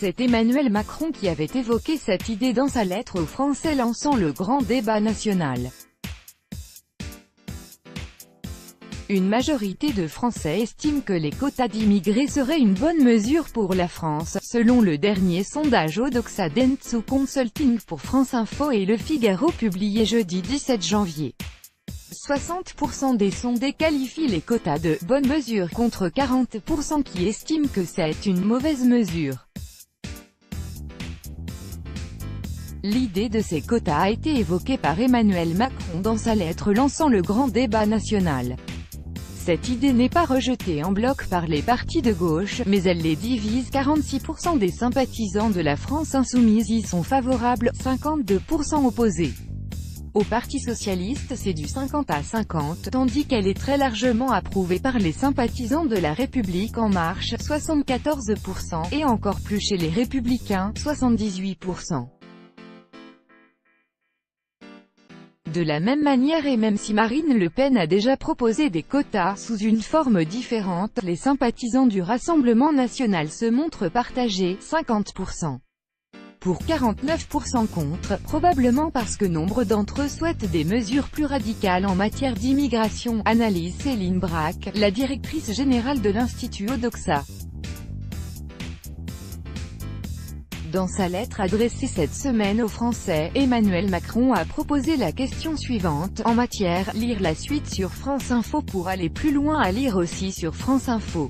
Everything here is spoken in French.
C'est Emmanuel Macron qui avait évoqué cette idée dans sa lettre aux Français lançant le grand débat national. Une majorité de Français estiment que les quotas d'immigrés seraient une bonne mesure pour la France, selon le dernier sondage Odoxa Dentsu Consulting pour France Info et Le Figaro publié jeudi 17 janvier. 60% des sondés qualifient les quotas de « bonne mesure » contre 40% qui estiment que c'est une mauvaise mesure. L'idée de ces quotas a été évoquée par Emmanuel Macron dans sa lettre lançant le grand débat national. Cette idée n'est pas rejetée en bloc par les partis de gauche, mais elle les divise. 46% des sympathisants de la France insoumise y sont favorables, 52% opposés. Au Parti socialiste c'est du 50 à 50, tandis qu'elle est très largement approuvée par les sympathisants de La République En Marche, 74%, et encore plus chez les Républicains, 78%. De la même manière et même si Marine Le Pen a déjà proposé des quotas, sous une forme différente, les sympathisants du Rassemblement national se montrent partagés, 50%. Pour 49% contre, probablement parce que nombre d'entre eux souhaitent des mesures plus radicales en matière d'immigration, analyse Céline Braque, la directrice générale de l'Institut Odoxa. Dans sa lettre adressée cette semaine aux Français, Emmanuel Macron a proposé la question suivante, en matière, lire la suite sur France Info pour aller plus loin à lire aussi sur France Info.